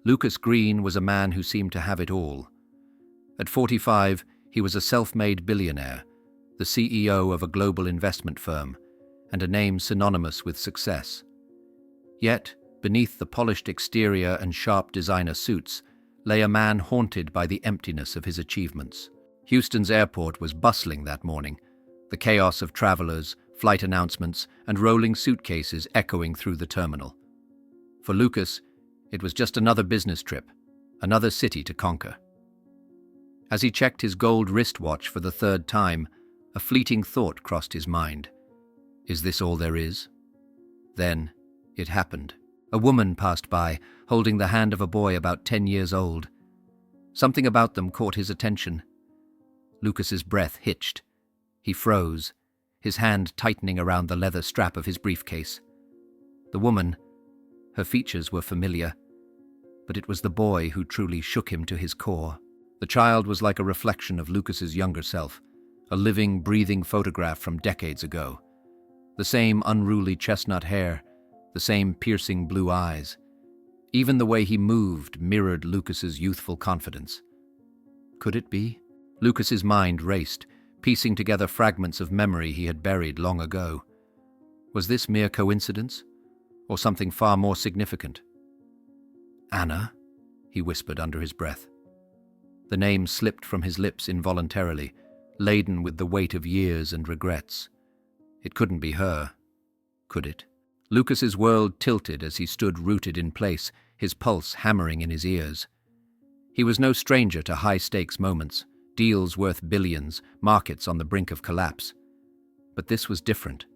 Lucas Green was a man who seemed to have it all. At 45, he was a self-made billionaire, the CEO of a global investment firm, and a name synonymous with success. Yet, beneath the polished exterior and sharp designer suits, lay a man haunted by the emptiness of his achievements. Houston's airport was bustling that morning, the chaos of travelers, flight announcements, and rolling suitcases echoing through the terminal. For Lucas, it was just another business trip, another city to conquer. As he checked his gold wristwatch for the third time, a fleeting thought crossed his mind. Is this all there is? Then, it happened. A woman passed by, holding the hand of a boy about 10 years old. Something about them caught his attention. Lucas's breath hitched. He froze, his hand tightening around the leather strap of his briefcase. The woman, her features were familiar, but it was the boy who truly shook him to his core. The child was like a reflection of Lucas's younger self, a living, breathing photograph from decades ago. The same unruly chestnut hair, the same piercing blue eyes. Even the way he moved mirrored Lucas's youthful confidence. Could it be? Lucas's mind raced, piecing together fragments of memory he had buried long ago. Was this mere coincidence, or something far more significant? Anna, he whispered under his breath. The name slipped from his lips involuntarily, laden with the weight of years and regrets. It couldn't be her, could it? Lucas's world tilted as he stood rooted in place, his pulse hammering in his ears. He was no stranger to high-stakes moments, deals worth billions, markets on the brink of collapse. But this was different.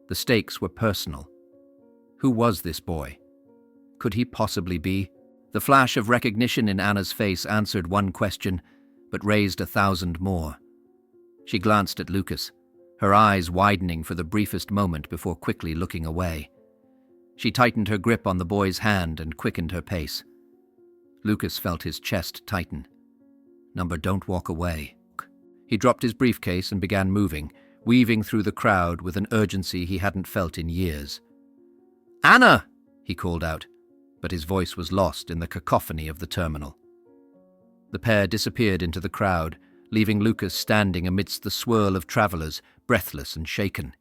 The stakes were personal. Who was this boy? Could he possibly be? The flash of recognition in Anna's face answered one question, but raised 1,000 more. She glanced at Lucas, her eyes widening for the briefest moment before quickly looking away. She tightened her grip on the boy's hand and quickened her pace. Lucas felt his chest tighten. Number, don't walk away. He dropped his briefcase and began moving, weaving through the crowd with an urgency he hadn't felt in years. "Anna!" he called out, but his voice was lost in the cacophony of the terminal. The pair disappeared into the crowd, leaving Lucas standing amidst the swirl of travelers, breathless and shaken.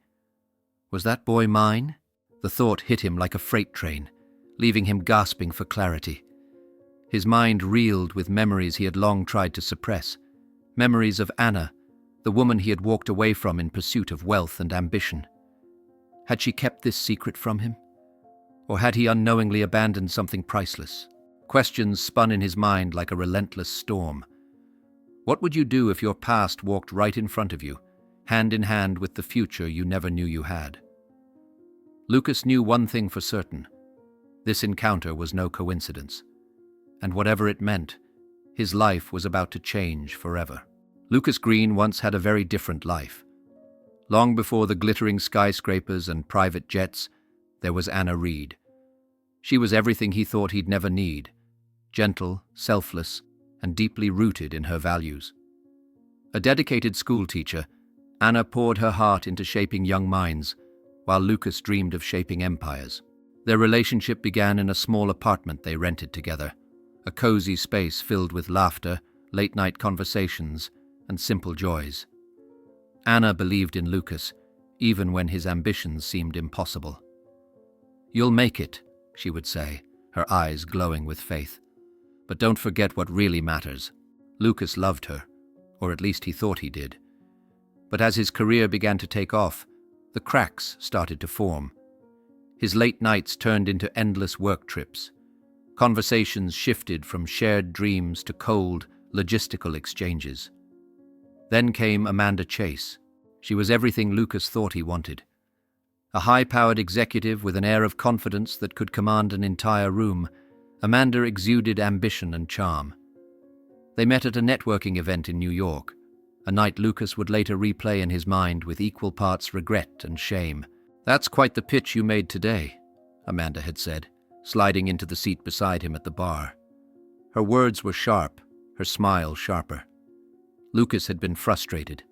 Was that boy mine? The thought hit him like a freight train, leaving him gasping for clarity. His mind reeled with memories he had long tried to suppress, memories of Anna, the woman he had walked away from in pursuit of wealth and ambition. Had she kept this secret from him? Or had he unknowingly abandoned something priceless? Questions spun in his mind like a relentless storm. What would you do if your past walked right in front of you, hand in hand with the future you never knew you had? Lucas knew one thing for certain. This encounter was no coincidence. And whatever it meant, his life was about to change forever. Lucas Green once had a very different life. Long before the glittering skyscrapers and private jets, there was Anna Reed. She was everything he thought he'd never need, gentle, selfless, and deeply rooted in her values. A dedicated schoolteacher, Anna poured her heart into shaping young minds, while Lucas dreamed of shaping empires. Their relationship began in a small apartment they rented together, a cozy space filled with laughter, late-night conversations, and simple joys. Anna believed in Lucas, even when his ambitions seemed impossible. "You'll make it," she would say, her eyes glowing with faith. "But don't forget what really matters." Lucas loved her, or at least he thought he did. But as his career began to take off, the cracks started to form. His late nights turned into endless work trips. Conversations shifted from shared dreams to cold, logistical exchanges. Then came Amanda Chase. She was everything Lucas thought he wanted. A high-powered executive with an air of confidence that could command an entire room, Amanda exuded ambition and charm. They met at a networking event in New York, a night Lucas would later replay in his mind with equal parts regret and shame. "That's quite the pitch you made today," Amanda had said, sliding into the seat beside him at the bar. Her words were sharp, her smile sharper. Lucas had been frustrated,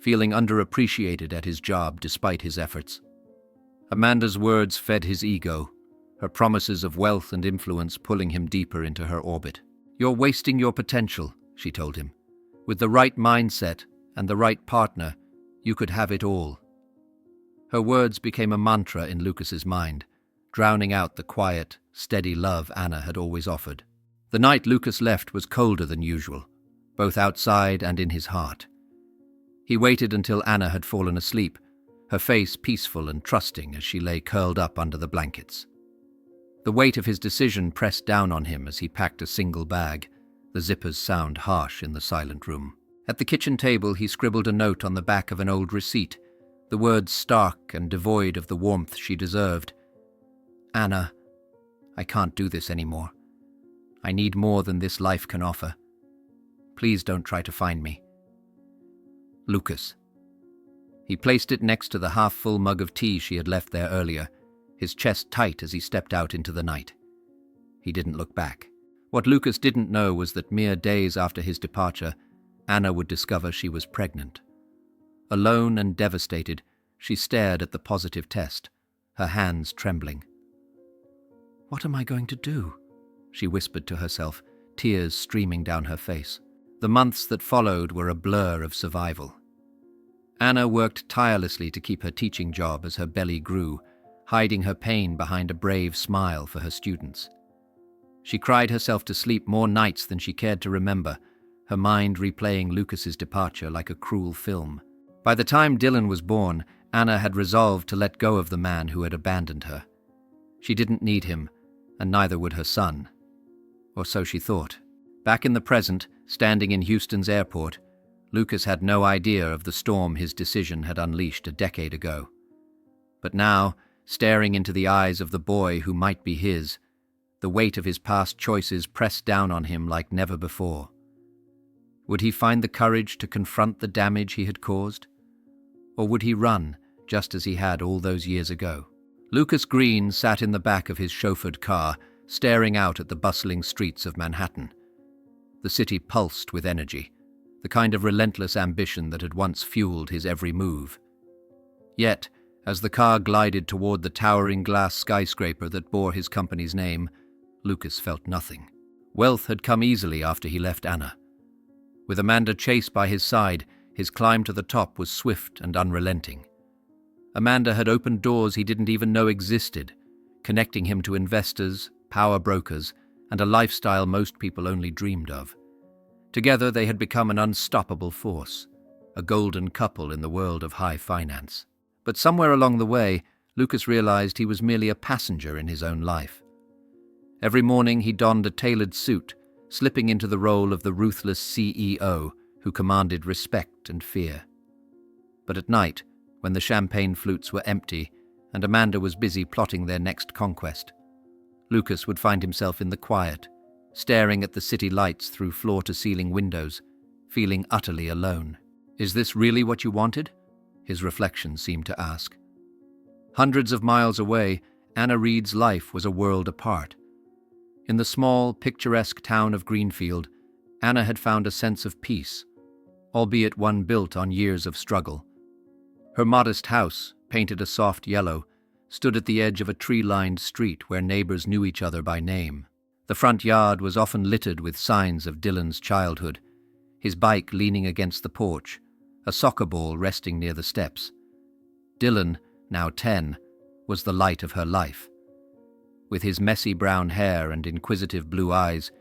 feeling underappreciated at his job despite his efforts. Amanda's words fed his ego. her promises of wealth and influence pulling him deeper into her orbit. "You're wasting your potential," she told him. "With the right mindset and the right partner, you could have it all." Her words became a mantra in Lucas's mind, drowning out the quiet, steady love Anna had always offered. The night Lucas left was colder than usual, both outside and in his heart. He waited until Anna had fallen asleep, her face peaceful and trusting as she lay curled up under the blankets. The weight of his decision pressed down on him as he packed a single bag, the zippers sound harsh in the silent room. At the kitchen table, he scribbled a note on the back of an old receipt, the words stark and devoid of the warmth she deserved. "Anna, I can't do this anymore. I need more than this life can offer. Please don't try to find me. Lucas." He placed it next to the half-full mug of tea she had left there earlier, his chest tight as he stepped out into the night. He didn't look back. What Lucas didn't know was that mere days after his departure, Anna would discover she was pregnant. Alone and devastated, she stared at the positive test, her hands trembling. "What am I going to do?" she whispered to herself, tears streaming down her face. The months that followed were a blur of survival. Anna worked tirelessly to keep her teaching job as her belly grew, hiding her pain behind a brave smile for her students. She cried herself to sleep more nights than she cared to remember, her mind replaying Lucas's departure like a cruel film. By the time Dylan was born, Anna had resolved to let go of the man who had abandoned her. She didn't need him, and neither would her son. Or so she thought. Back in the present, standing in Houston's airport, Lucas had no idea of the storm his decision had unleashed a decade ago. But now, staring into the eyes of the boy who might be his, the weight of his past choices pressed down on him like never before. Would he find the courage to confront the damage he had caused? Or would he run, just as he had all those years ago? Lucas Green sat in the back of his chauffeured car, staring out at the bustling streets of Manhattan. The city pulsed with energy, the kind of relentless ambition that had once fueled his every move. Yet, as the car glided toward the towering glass skyscraper that bore his company's name, Lucas felt nothing. Wealth had come easily after he left Anna. With Amanda Chase by his side, his climb to the top was swift and unrelenting. Amanda had opened doors he didn't even know existed, connecting him to investors, power brokers, and a lifestyle most people only dreamed of. Together they had become an unstoppable force, a golden couple in the world of high finance. But somewhere along the way, Lucas realized he was merely a passenger in his own life. Every morning he donned a tailored suit, slipping into the role of the ruthless CEO who commanded respect and fear. But at night, when the champagne flutes were empty and Amanda was busy plotting their next conquest, Lucas would find himself in the quiet, staring at the city lights through floor-to-ceiling windows, feeling utterly alone. "Is this really what you wanted?" his reflection seemed to ask. Hundreds of miles away, Anna Reed's life was a world apart. In the small, picturesque town of Greenfield, Anna had found a sense of peace, albeit one built on years of struggle. Her modest house, painted a soft yellow, stood at the edge of a tree-lined street where neighbors knew each other by name. The front yard was often littered with signs of Dylan's childhood, his bike leaning against the porch, a soccer ball resting near the steps. Dylan, now 10, was the light of her life. With his messy brown hair and inquisitive blue eyes,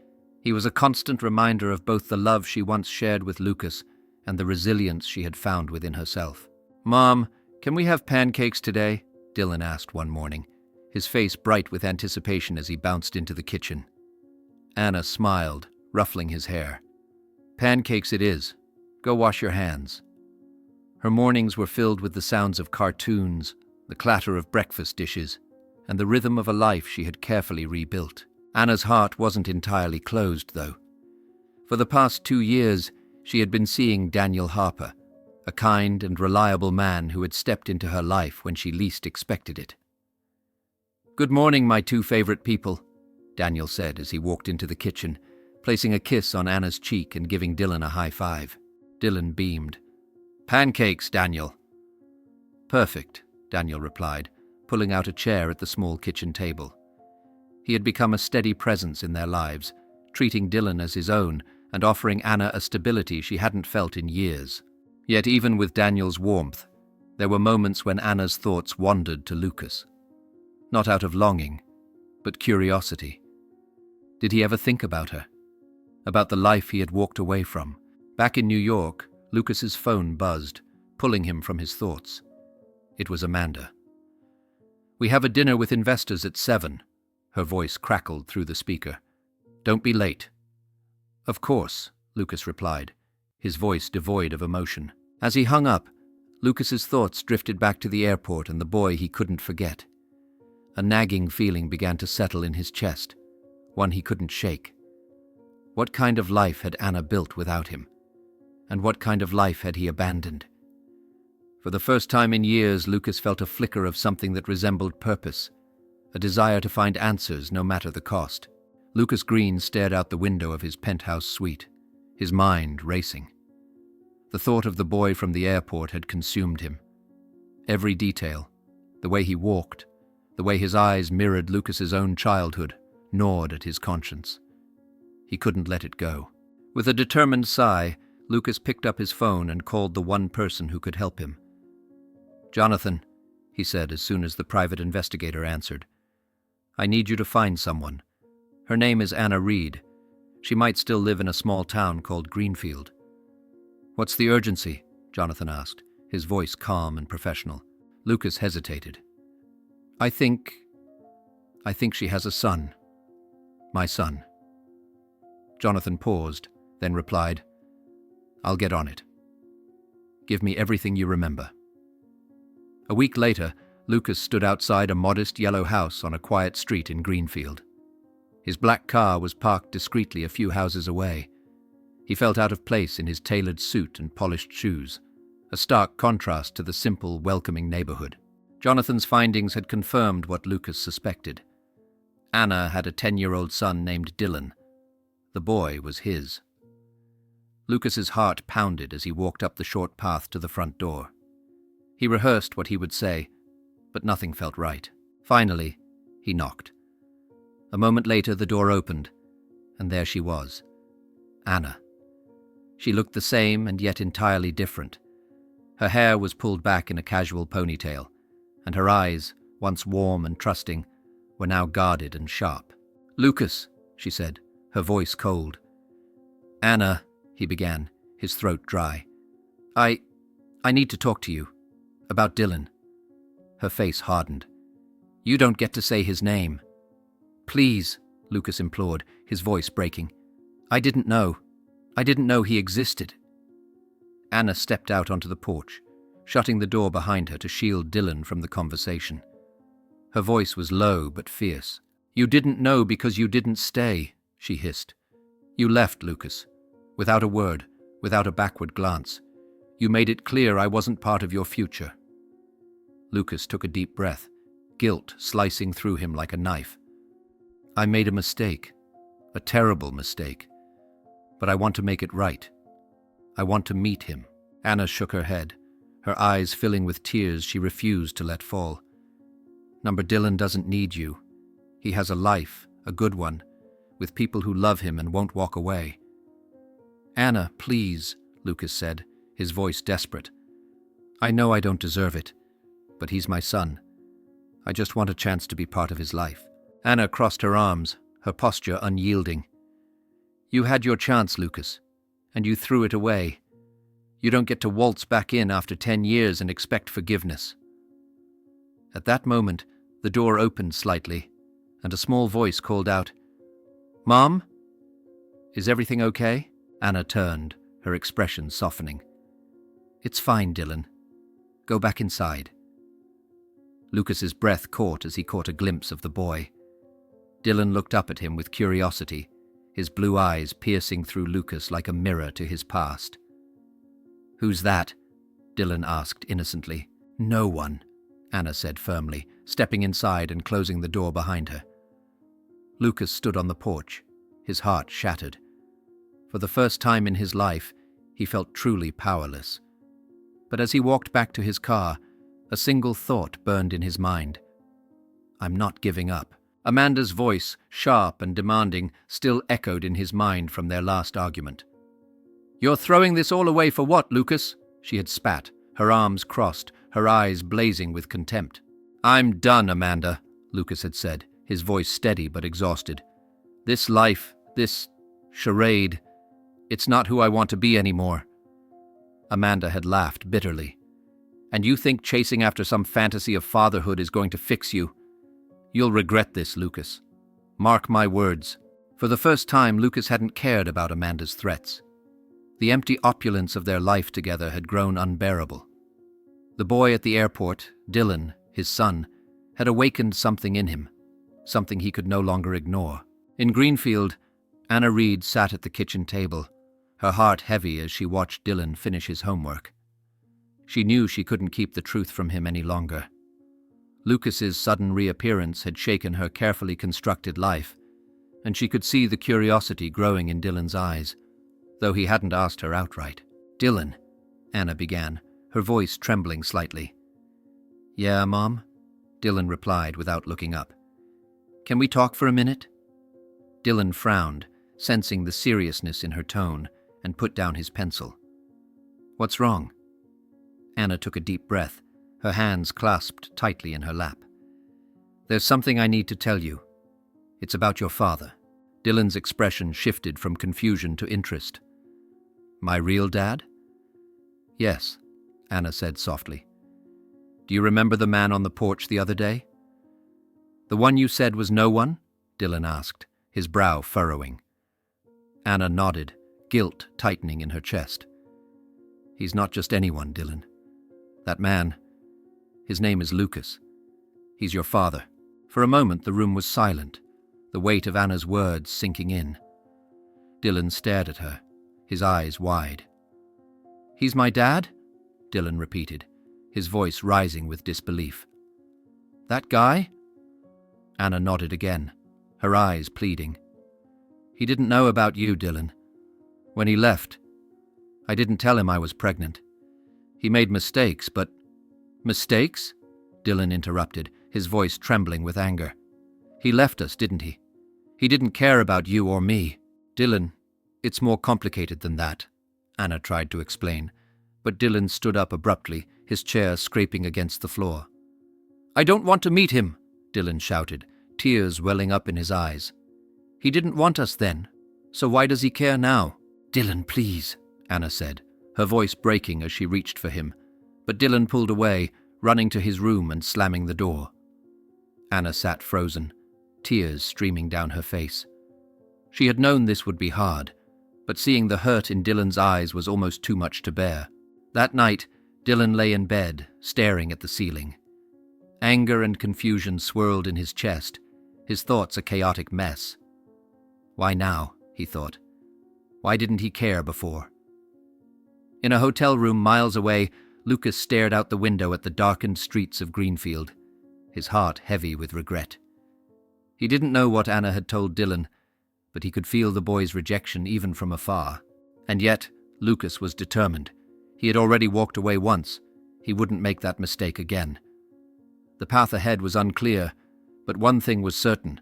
he was a constant reminder of both the love she once shared with Lucas and the resilience she had found within herself. "Mom, can we have pancakes today?" Dylan asked one morning, his face bright with anticipation as he bounced into the kitchen. Anna smiled, ruffling his hair. "Pancakes it is. Go wash your hands." Her mornings were filled with the sounds of cartoons, the clatter of breakfast dishes, and the rhythm of a life she had carefully rebuilt. Anna's heart wasn't entirely closed, though. For the past 2 years, she had been seeing Daniel Harper, a kind and reliable man who had stepped into her life when she least expected it. "Good morning, my 2 favorite people," Daniel said as he walked into the kitchen, placing a kiss on Anna's cheek and giving Dylan a high five. Dylan beamed. "Pancakes, Daniel." "Perfect," Daniel replied, pulling out a chair at the small kitchen table. He had become a steady presence in their lives, treating Dylan as his own and offering Anna a stability she hadn't felt in years. Yet even with Daniel's warmth, there were moments when Anna's thoughts wandered to Lucas. Not out of longing, but curiosity. Did he ever think about her? About the life he had walked away from? Back in New York, Lucas's phone buzzed, pulling him from his thoughts. It was Amanda. "We have a dinner with investors at 7. Her voice crackled through the speaker. "Don't be late." "Of course," Lucas replied, his voice devoid of emotion. As he hung up, Lucas's thoughts drifted back to the airport and the boy he couldn't forget. A nagging feeling began to settle in his chest, one he couldn't shake. What kind of life had Anna built without him? And what kind of life had he abandoned? For the first time in years, Lucas felt a flicker of something that resembled purpose, a desire to find answers no matter the cost. Lucas Green stared out the window of his penthouse suite, his mind racing. The thought of the boy from the airport had consumed him. Every detail, the way he walked, the way his eyes mirrored Lucas's own childhood, gnawed at his conscience. He couldn't let it go. With a determined sigh, Lucas picked up his phone and called the one person who could help him. "Jonathan," he said as soon as the private investigator answered, "I need you to find someone. Her name is Anna Reed. She might still live in a small town called Greenfield." "What's the urgency?" Jonathan asked, his voice calm and professional. Lucas hesitated. I think she has a son. My son." Jonathan paused, then replied, "I'll get on it. Give me everything you remember." A week later, Lucas stood outside a modest yellow house on a quiet street in Greenfield. His black car was parked discreetly a few houses away. He felt out of place in his tailored suit and polished shoes, a stark contrast to the simple, welcoming neighborhood. Jonathan's findings had confirmed what Lucas suspected. Anna had a 10-year-old son named Dylan. The boy was his. Lucas's heart pounded as he walked up the short path to the front door. He rehearsed what he would say, but nothing felt right. Finally, he knocked. A moment later, the door opened, and there she was, Anna. She looked the same and yet entirely different. Her hair was pulled back in a casual ponytail, and her eyes, once warm and trusting, were now guarded and sharp. "Lucas," she said, her voice cold. "Anna," he began, his throat dry. I need to talk to you. About Dylan." Her face hardened. "You don't get to say his name." "Please," Lucas implored, his voice breaking. I didn't know he existed." Anna stepped out onto the porch, shutting the door behind her to shield Dylan from the conversation. Her voice was low but fierce. "You didn't know because you didn't stay," she hissed. "You left, Lucas, without a word, without a backward glance. You made it clear I wasn't part of your future." Lucas took a deep breath, guilt slicing through him like a knife. "I made a mistake, a terrible mistake, but I want to make it right. I want to meet him." Anna shook her head, her eyes filling with tears she refused to let fall. "Number Dylan doesn't need you. He has a life, a good one, with people who love him and won't walk away." "Anna, please," Lucas said, his voice desperate. "I know I don't deserve it, but he's my son. I just want a chance to be part of his life." Anna crossed her arms, her posture unyielding. "You had your chance, Lucas, and you threw it away. You don't get to waltz back in after 10 years and expect forgiveness." At that moment, the door opened slightly, and a small voice called out, "Mom? Is everything okay?" Anna turned, her expression softening. "It's fine, Dylan. Go back inside." Lucas's breath caught as he caught a glimpse of the boy. Dylan looked up at him with curiosity, his blue eyes piercing through Lucas like a mirror to his past. "Who's that?" Dylan asked innocently. "No one," Anna said firmly, stepping inside and closing the door behind her. Lucas stood on the porch, his heart shattered. For the first time in his life, he felt truly powerless. But as he walked back to his car, a single thought burned in his mind. "I'm not giving up." Amanda's voice, sharp and demanding, still echoed in his mind from their last argument. "You're throwing this all away for what, Lucas?" She had spat, her arms crossed, her eyes blazing with contempt. "I'm done, Amanda," Lucas had said, his voice steady but exhausted. "This life, this charade, it's not who I want to be anymore." Amanda had laughed bitterly. "And you think chasing after some fantasy of fatherhood is going to fix you? You'll regret this, Lucas. Mark my words." For the first time, Lucas hadn't cared about Amanda's threats. The empty opulence of their life together had grown unbearable. The boy at the airport, Dylan, his son, had awakened something in him, something he could no longer ignore. In Greenfield, Anna Reed sat at the kitchen table, her heart heavy as she watched Dylan finish his homework. She knew she couldn't keep the truth from him any longer. Lucas's sudden reappearance had shaken her carefully constructed life, and she could see the curiosity growing in Dylan's eyes, though he hadn't asked her outright. "Dylan," Anna began, her voice trembling slightly. "Yeah, Mom?" Dylan replied without looking up. "Can we talk for a minute?" Dylan frowned, sensing the seriousness in her tone, and put down his pencil. "What's wrong?" Anna took a deep breath, her hands clasped tightly in her lap. "There's something I need to tell you. It's about your father." Dylan's expression shifted from confusion to interest. "My real dad?" "Yes," Anna said softly. "Do you remember the man on the porch the other day?" "The one you said was no one?" Dylan asked, his brow furrowing. Anna nodded, guilt tightening in her chest. "He's not just anyone, Dylan. That man, his name is Lucas. He's your father." For a moment the room was silent, the weight of Anna's words sinking in. Dylan stared at her, his eyes wide. "He's my dad?" Dylan repeated, his voice rising with disbelief. "That guy?" Anna nodded again, her eyes pleading. "He didn't know about you, Dylan. When he left, I didn't tell him I was pregnant. He made mistakes, but—" "Mistakes?" Dylan interrupted, his voice trembling with anger. "He left us, didn't he? He didn't care about you or me." "Dylan, it's more complicated than that," Anna tried to explain, but Dylan stood up abruptly, his chair scraping against the floor. "I don't want to meet him," Dylan shouted, tears welling up in his eyes. "He didn't want us then, so why does he care now?" "Dylan, please," Anna said, her voice breaking as she reached for him, but Dylan pulled away, running to his room and slamming the door. Anna sat frozen, tears streaming down her face. She had known this would be hard, but seeing the hurt in Dylan's eyes was almost too much to bear. That night, Dylan lay in bed, staring at the ceiling. Anger and confusion swirled in his chest, his thoughts a chaotic mess. Why now, he thought. Why didn't he care before? In a hotel room miles away, Lucas stared out the window at the darkened streets of Greenfield, his heart heavy with regret. He didn't know what Anna had told Dylan, but he could feel the boy's rejection even from afar. And yet, Lucas was determined. He had already walked away once. He wouldn't make that mistake again. The path ahead was unclear, but one thing was certain.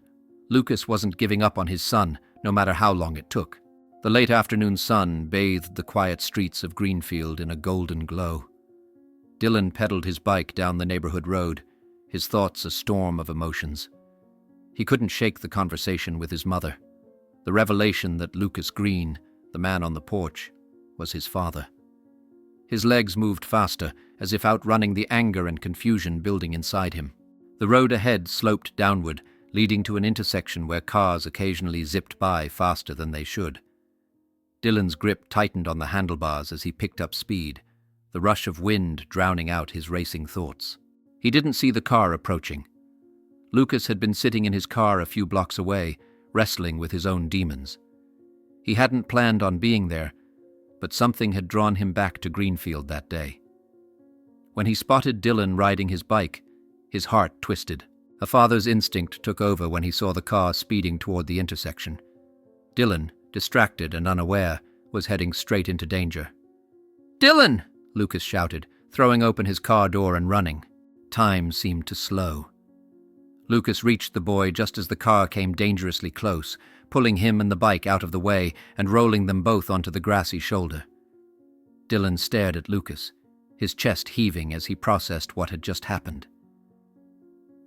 Lucas wasn't giving up on his son, no matter how long it took. The late afternoon sun bathed the quiet streets of Greenfield in a golden glow. Dylan pedaled his bike down the neighborhood road, his thoughts a storm of emotions. He couldn't shake the conversation with his mother. The revelation that Lucas Green, the man on the porch, was his father. His legs moved faster, as if outrunning the anger and confusion building inside him. The road ahead sloped downward, leading to an intersection where cars occasionally zipped by faster than they should. Dylan's grip tightened on the handlebars as he picked up speed, the rush of wind drowning out his racing thoughts. He didn't see the car approaching. Lucas had been sitting in his car a few blocks away, wrestling with his own demons. He hadn't planned on being there, but something had drawn him back to Greenfield that day. When he spotted Dylan riding his bike, his heart twisted. A father's instinct took over when he saw the car speeding toward the intersection. Dylan, distracted and unaware, was heading straight into danger. "Dylan!" Lucas shouted, throwing open his car door and running. Time seemed to slow. Lucas reached the boy just as the car came dangerously close, pulling him and the bike out of the way and rolling them both onto the grassy shoulder. Dylan stared at Lucas, his chest heaving as he processed what had just happened.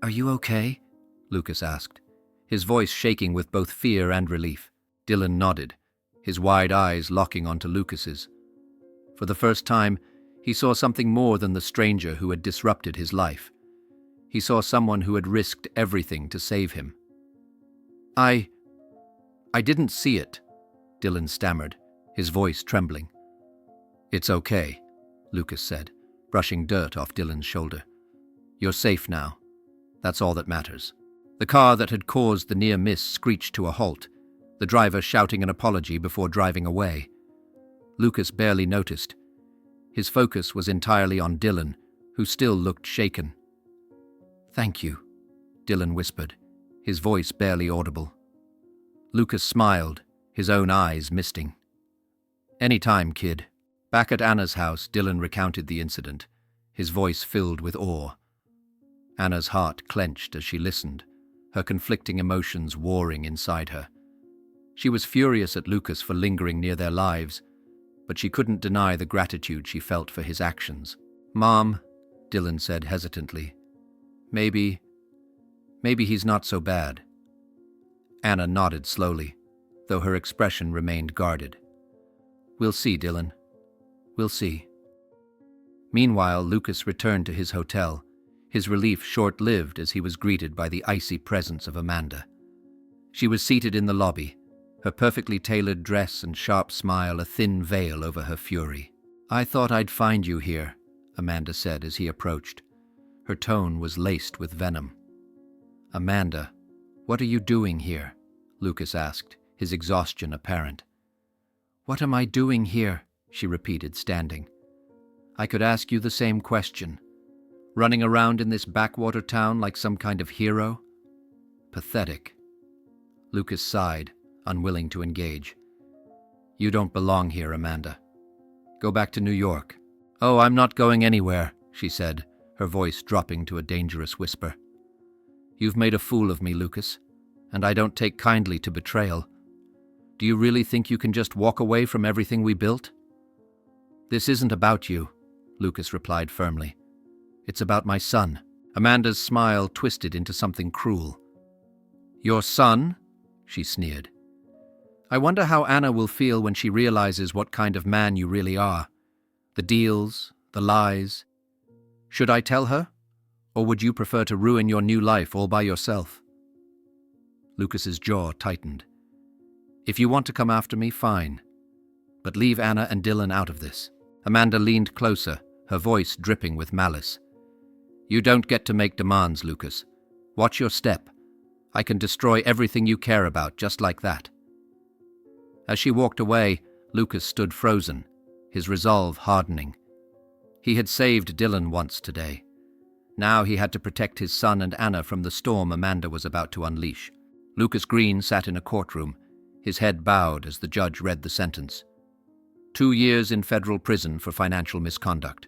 "Are you okay?" Lucas asked, his voice shaking with both fear and relief. Dylan nodded, his wide eyes locking onto Lucas's. For the first time, he saw something more than the stranger who had disrupted his life. He saw someone who had risked everything to save him. I didn't see it," Dylan stammered, his voice trembling. "It's okay," Lucas said, brushing dirt off Dylan's shoulder. "You're safe now. That's all that matters." The car that had caused the near miss screeched to a halt, the driver shouting an apology before driving away. Lucas barely noticed. His focus was entirely on Dylan, who still looked shaken. "Thank you," Dylan whispered, his voice barely audible. Lucas smiled, his own eyes misting. "Anytime, kid." Back at Anna's house, Dylan recounted the incident, his voice filled with awe. Anna's heart clenched as she listened, her conflicting emotions warring inside her. She was furious at Lucas for lingering near their lives, but she couldn't deny the gratitude she felt for his actions. "Mom," Dylan said hesitantly, maybe he's not so bad." Anna nodded slowly, though her expression remained guarded. "We'll see, Dylan. We'll see." Meanwhile, Lucas returned to his hotel, his relief short-lived as he was greeted by the icy presence of Amanda. She was seated in the lobby, her perfectly tailored dress and sharp smile a thin veil over her fury. "I thought I'd find you here," Amanda said as he approached. Her tone was laced with venom. "Amanda, what are you doing here?" Lucas asked, his exhaustion apparent. "What am I doing here?" she repeated, standing. "I could ask you the same question. Running around in this backwater town like some kind of hero? Pathetic." Lucas sighed, unwilling to engage. "You don't belong here, Amanda. Go back to New York." "Oh, I'm not going anywhere," she said, her voice dropping to a dangerous whisper. "You've made a fool of me, Lucas, and I don't take kindly to betrayal. Do you really think you can just walk away from everything we built?" "This isn't about you," Lucas replied firmly. "It's about my son." Amanda's smile twisted into something cruel. "Your son?" she sneered. "I wonder how Anna will feel when she realizes what kind of man you really are. The deals, the lies. Should I tell her? Or would you prefer to ruin your new life all by yourself?" Lucas's jaw tightened. "If you want to come after me, fine. But leave Anna and Dylan out of this." Amanda leaned closer, her voice dripping with malice. "You don't get to make demands, Lucas. Watch your step. I can destroy everything you care about just like that." As she walked away, Lucas stood frozen, his resolve hardening. He had saved Dylan once today. Now he had to protect his son and Anna from the storm Amanda was about to unleash. Lucas Green sat in a courtroom, his head bowed as the judge read the sentence. 2 years in federal prison for financial misconduct.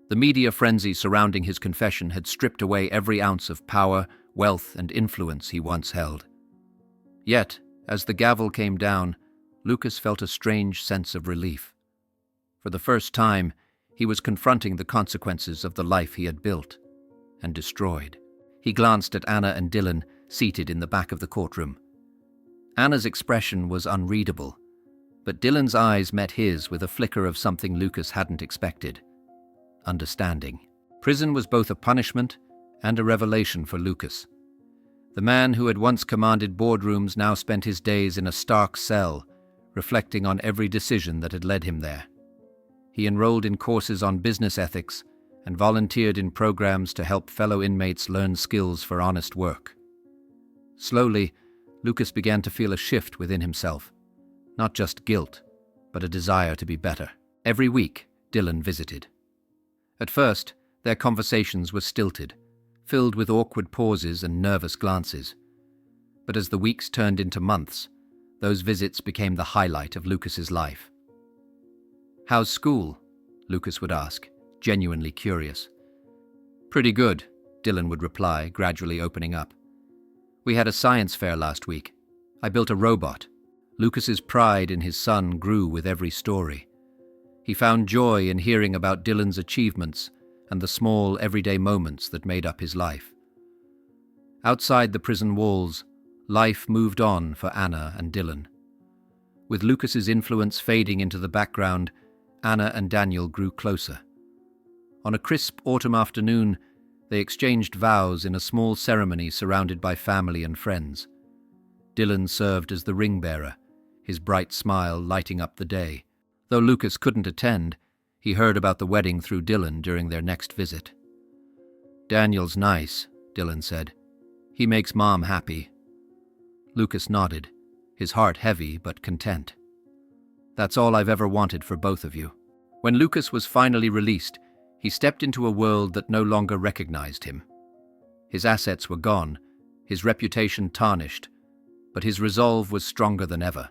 The media frenzy surrounding his confession had stripped away every ounce of power, wealth, and influence he once held. Yet, as the gavel came down, Lucas felt a strange sense of relief. For the first time, he was confronting the consequences of the life he had built and destroyed. He glanced at Anna and Dylan, seated in the back of the courtroom. Anna's expression was unreadable, but Dylan's eyes met his with a flicker of something Lucas hadn't expected. Understanding. Prison was both a punishment and a revelation for Lucas. The man who had once commanded boardrooms now spent his days in a stark cell, reflecting on every decision that had led him there. He enrolled in courses on business ethics and volunteered in programs to help fellow inmates learn skills for honest work. Slowly, Lucas began to feel a shift within himself. Not just guilt, but a desire to be better. Every week, Dylan visited. At first, their conversations were stilted, filled with awkward pauses and nervous glances. But as the weeks turned into months, those visits became the highlight of Lucas's life. "How's school?" Lucas would ask, genuinely curious. "Pretty good," Dylan would reply, gradually opening up. "We had a science fair last week. I built a robot." Lucas's pride in his son grew with every story. He found joy in hearing about Dylan's achievements and the small, everyday moments that made up his life. Outside the prison walls, life moved on for Anna and Dylan. With Lucas's influence fading into the background, Anna and Daniel grew closer. On a crisp autumn afternoon, they exchanged vows in a small ceremony surrounded by family and friends. Dylan served as the ring bearer, his bright smile lighting up the day. Though Lucas couldn't attend, he heard about the wedding through Dylan during their next visit. "Daniel's nice," Dylan said. "He makes Mom happy." Lucas nodded, his heart heavy but content. "That's all I've ever wanted for both of you." When Lucas was finally released, he stepped into a world that no longer recognized him. His assets were gone, his reputation tarnished, but his resolve was stronger than ever.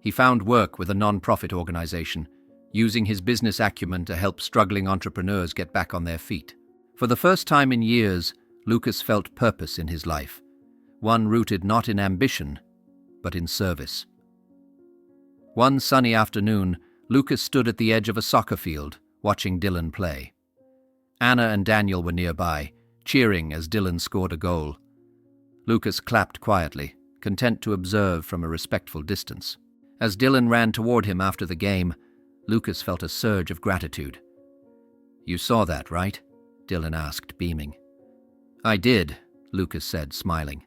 He found work with a non-profit organization, using his business acumen to help struggling entrepreneurs get back on their feet. For the first time in years, Lucas felt purpose in his life, one rooted not in ambition, but in service. One sunny afternoon, Lucas stood at the edge of a soccer field, watching Dylan play. Anna and Daniel were nearby, cheering as Dylan scored a goal. Lucas clapped quietly, content to observe from a respectful distance. As Dylan ran toward him after the game, Lucas felt a surge of gratitude. "You saw that, right?" Dylan asked, beaming. "I did," Lucas said, smiling.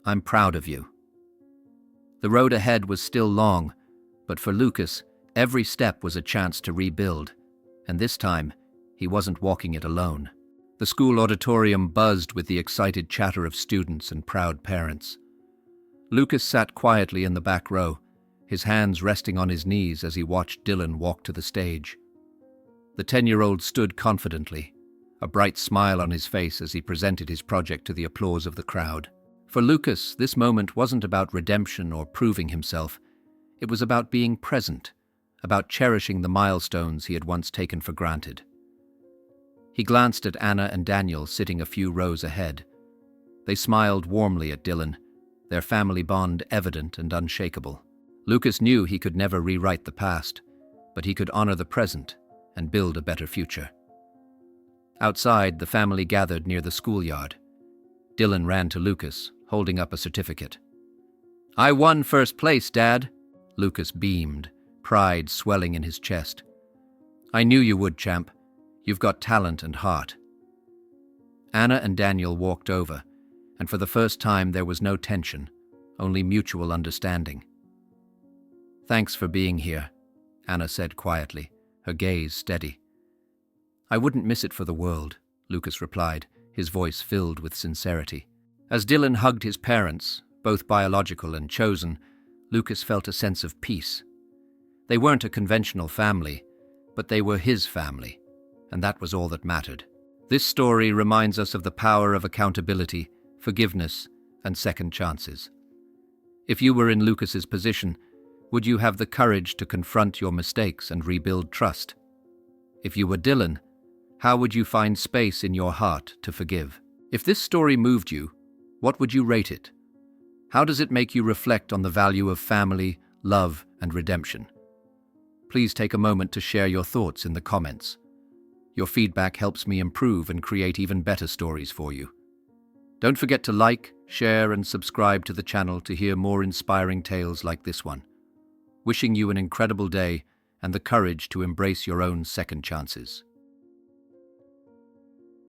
"I'm proud of you." The road ahead was still long, but for Lucas, every step was a chance to rebuild, and this time, he wasn't walking it alone. The school auditorium buzzed with the excited chatter of students and proud parents. Lucas sat quietly in the back row, his hands resting on his knees as he watched Dylan walk to the stage. The 10-year-old stood confidently, a bright smile on his face as he presented his project to the applause of the crowd. For Lucas, this moment wasn't about redemption or proving himself. It was about being present, about cherishing the milestones he had once taken for granted. He glanced at Anna and Daniel sitting a few rows ahead. They smiled warmly at Dylan, their family bond evident and unshakable. Lucas knew he could never rewrite the past, but he could honor the present and build a better future. Outside, the family gathered near the schoolyard. Dylan ran to Lucas, holding up a certificate. "I won first place, Dad," Lucas beamed, pride swelling in his chest. "I knew you would, champ. You've got talent and heart." Anna and Daniel walked over, and for the first time there was no tension, only mutual understanding. "Thanks for being here," Anna said quietly, her gaze steady. "I wouldn't miss it for the world," Lucas replied, his voice filled with sincerity. As Dylan hugged his parents, both biological and chosen, Lucas felt a sense of peace. They weren't a conventional family, but they were his family, and that was all that mattered. This story reminds us of the power of accountability, forgiveness, and second chances. If you were in Lucas's position, would you have the courage to confront your mistakes and rebuild trust? If you were Dylan, how would you find space in your heart to forgive? If this story moved you, what would you rate it? How does it make you reflect on the value of family, love, and redemption? Please take a moment to share your thoughts in the comments. Your feedback helps me improve and create even better stories for you. Don't forget to like, share, and subscribe to the channel to hear more inspiring tales like this one. Wishing you an incredible day and the courage to embrace your own second chances.